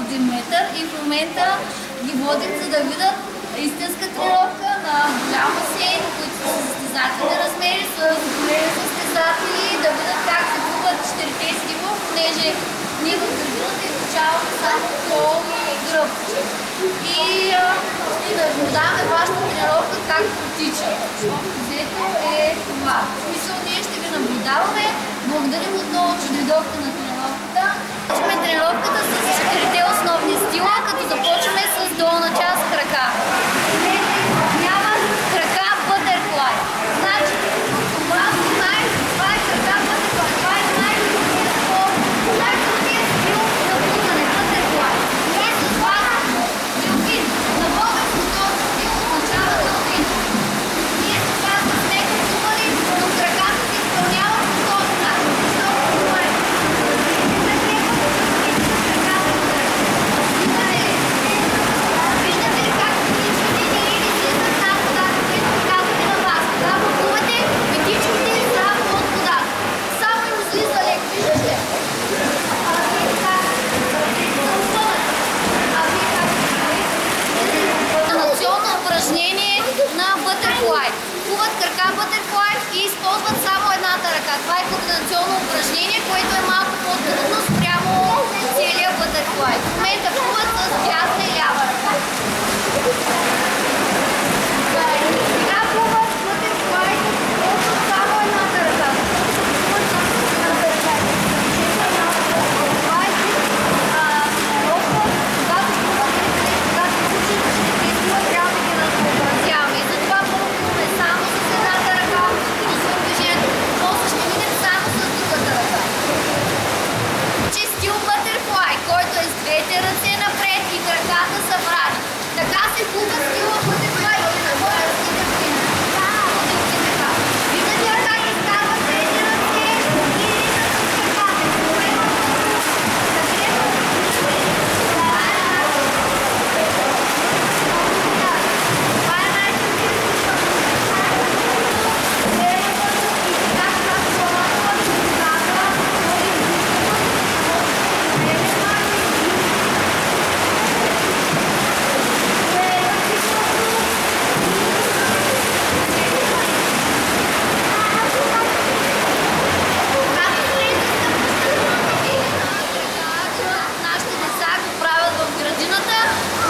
1 метър и в момента ги водим, за да видят истинска тренировка на голям басейн, които са състезателни размери, с големи състезатели, да видят как се губят 4-те стима, понеже ние в градината изучаваме само кол и гръб. И да наблюдаваме вашата тренировка как протича. Взето е това. В смисъл, ние ще ви наблюдаваме. Благодарим отново, че дойдохте на тренировката. Започваме тренировката с 4-те основни стила, като започваме с долна част крака. Няма крака бътерфлай. Значи, това е крака бътерфлай. Това е най-трудният стил на плуване, бътерфлай. Ние с вас делфин. На българското стил означава делфин. Ние с вас не сме плували, но краката се изпълнява по този начин. Защото това е. Виждате ли как петичките ни излизат над водата, което казваме на вас? Когато плувате, петичките са под водата. Само им излиза лек, виждате? Национално упражнение на бътерфлай. Плуват крака бътерфлай и използват само едната ръка. Това е координационно упражнение, което е малко по-трудно спрямо целия бътерфлай. В момента плуват с дясна и лява ръка. Сега плуват бътерфлай, използват само едната ръка. Това е и затова плуваме само с едната ръка, развивам движението, после ще минем само с другата ръка. Стил бътерфлай, който е с двете ръце напред и краката са врати. Така се плува стила бътерфлай и на български делфин. Виждате ли как изкарват двете ръце и ритат с краката? Това е най-трудният нашите деца го правят в градината.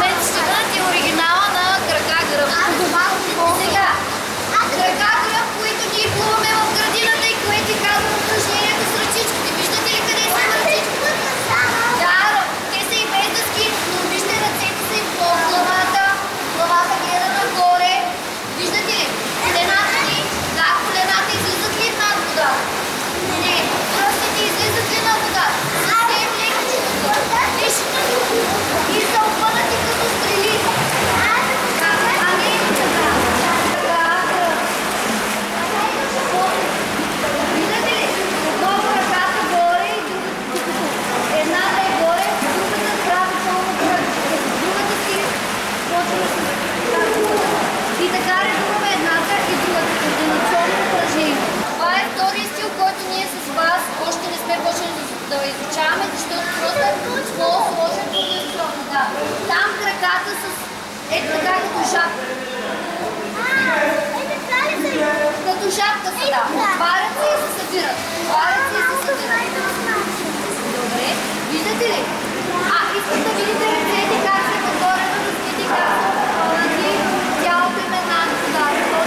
Мен ще бъдат и оригинала на крака гръб. Сега, крака гръб, които ние плуваме в градината и което казвам упражнението с ръчичките. Виждате ли къде са ръчичките? Да, те са и без дъски, но вижте ръцете са и под главата. Главата гледа нагоре. Виждате ли? Колената ни, да, колената излизат ли над вода? Не. Пръстите излизат ли над вода? Съвсем лекичко. Виж, и са опънати като стрели. А не е така. Виждате ли? Отново ръката горе и другата тук. Едната е горе, другата прави пълно кръг. Другата си почва да се и така редуваме едната и другата. Координационно упражнение. Това е втория стил, който ние с вас още не сме почнали да изучаваме, защото просто е по-сложен координационно. Да. Там краката с ето така като шапка. Като шапка са, да. Отварят се и се събират. Отварят се и се събират. Добре. Виждате ли? Искам да видите ръцете как се подгоре на ръцете, как са отпълнати. Тялото им е над водата.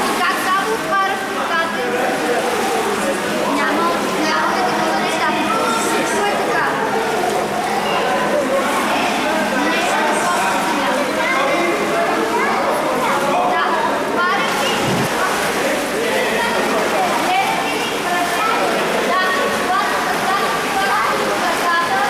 И как само отварят краката и се събират. Няма такива неща. Всичко е така. Да, отварят и гледате ли ръцете? Да, това са краката.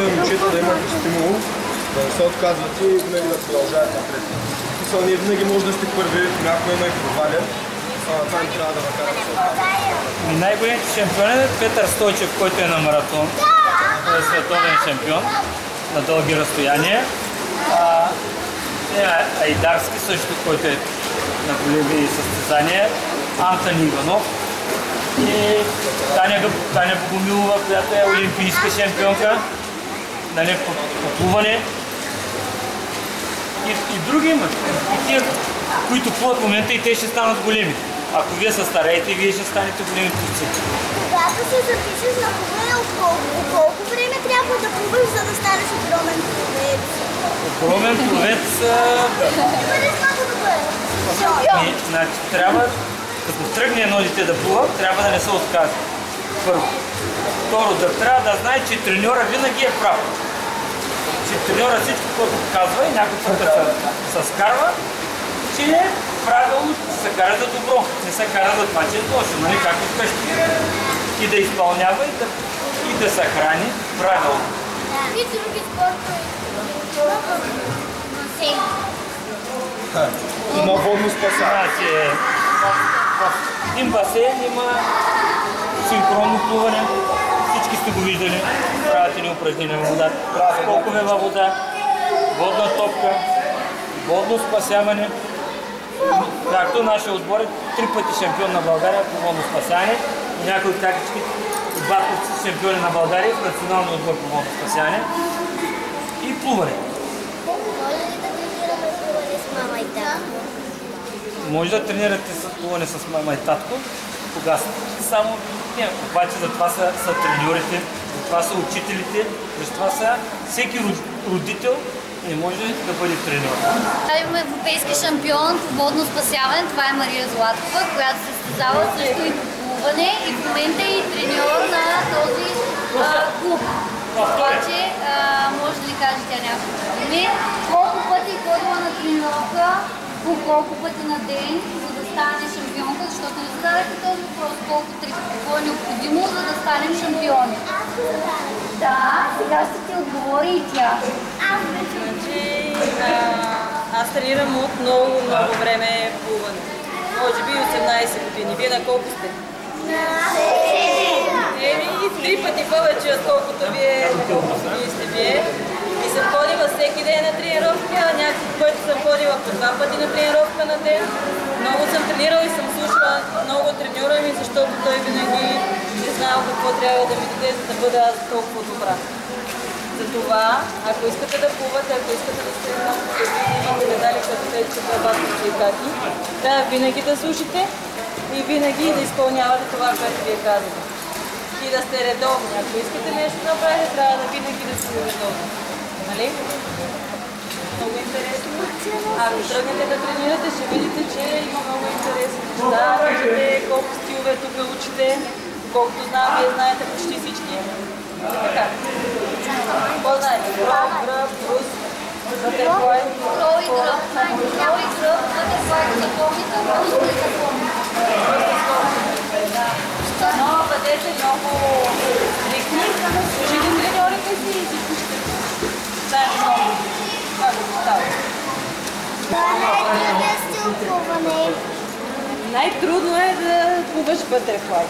момчета да имат стимул, да не се отказват и винаги да продължават напред. Ние винаги може да сте първи, някой има и проваля. Това не трябва да накарат се отказват. Най-големите шампиони е Петър Стойчев, който е на маратон. Той е световен шампион на дълги разстояния. Айдарски също, който е на големи състезания. Антон Иванов. И Таня Богомилова, която е олимпийска шампионка, нали, по плуване. И други имат. И тия, които плуват в момента, и те ще станат големи. Ако вие се стареете, вие ще станете големи пловци. Когато се запишеш на плуване, колко време трябва да плуваш, за да станеш огромен пловец? Огромен пловец... Бъдеш много добър. Значи трябва, като тръгне едно дете да плува, трябва да не се отказва. Първо. Второ, да трябва да знае, че треньора винаги е прав. Че треньора всичко, което казва и някой път се скарва, че е правилно, че се кара за добро. Не се кара за това, че е лошо, нали, както вкъщи. И да изпълнява и да се храни правилно. И други спортове. Има водно спасяване. В един басейн има синхронно плуване. Всички сте го виждали. Правят едни упражнения във вода. Скокове във вода, водна топка, водно спасяване. Както нашия отбор е 3 пъти шампион на България по водно спасяване. Някои от тактички 2 пъти шампиони на България в националния отбор по водно спасяване. И плуване. Може ли да тренираме плуване с мама и тата? Може да тренирате с плуване с мама и татко, кога само не, обаче за това са треньорите, за това са учителите, за това са всеки родител не може да бъде треньор. Имаме европейски шампион по водно спасяване, това е Мария Златкова, която се състезава също и по плуване и в момента е и треньор на този клуб. Обаче, може да ли каже тя няколко думи, колко пъти ходила на тренировка, по колко пъти на ден, за да стане шампионка, защото не зададете този въпрос, какво е необходимо, за да станем шампиони. Да, сега ще ти отговори и тя. Аз тренирам от много време плуване. Може би 18 години. Вие на колко сте? И 3 пъти повече, отколкото вие, на колко години сте вие. И съм ходила всеки ден на тренировка, някакъв път съм ходила по 2 пъти на тренировка на ден. Много съм тренирала и съм слушала много треньора ми, защото той винаги не знал какво трябва да ми даде, за да бъда аз толкова добра. Затова, ако искате да плувате, ако искате да сте много добри, имате медали, като те, че плавателите и каки, трябва винаги да слушате и винаги да изпълнявате това, което ви е казано. И да сте редовни. Ако искате нещо да направите, трябва да винаги да сте редовни. Нали? Много интересно. Ако тръгнете да тренирате, ще видите, че има много интересни неща. Виждате колко стилове тук учите, колкото знам, вие знаете почти всички. Така. Какво знаете? Крол, гръб, брус, бътерфлай. Крол и гръб. Крол и гръб, бътерфлай го запомните, брус го запомните. Но бъдете много стрикни, слушайте треньорите си и всичко ще станете много добри. Това го става. Най-трудният стил плуване. Най-трудно е да плуваш бътерфлай,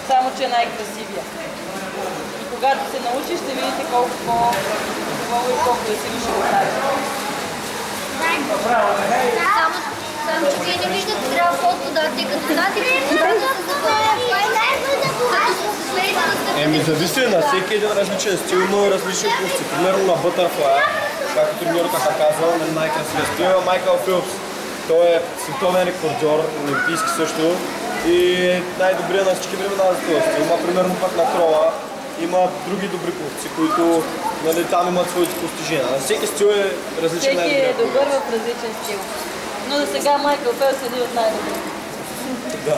само че е най-красивия. И когато се научиш, ще видите колко по-хубаво и по-красиво ще го прави. Само че вие не виждате, трябва фото да те като знаете, Зависи на всеки един различен стил, има различни пловци. Примерно на бътърфлая, както треньорката казва, най-красивия стил е Майкъл Филпс. Той е световен рекордьор, олимпийски също и най-добрият на всички времена за този стил. Има примерно пък на крола, има други добри пловци, които нали, там имат своите постижения. На всеки стил е различен Всеки е добър в различен стил. Но за сега Майкъл Фелпс е един от най-добрите. Да.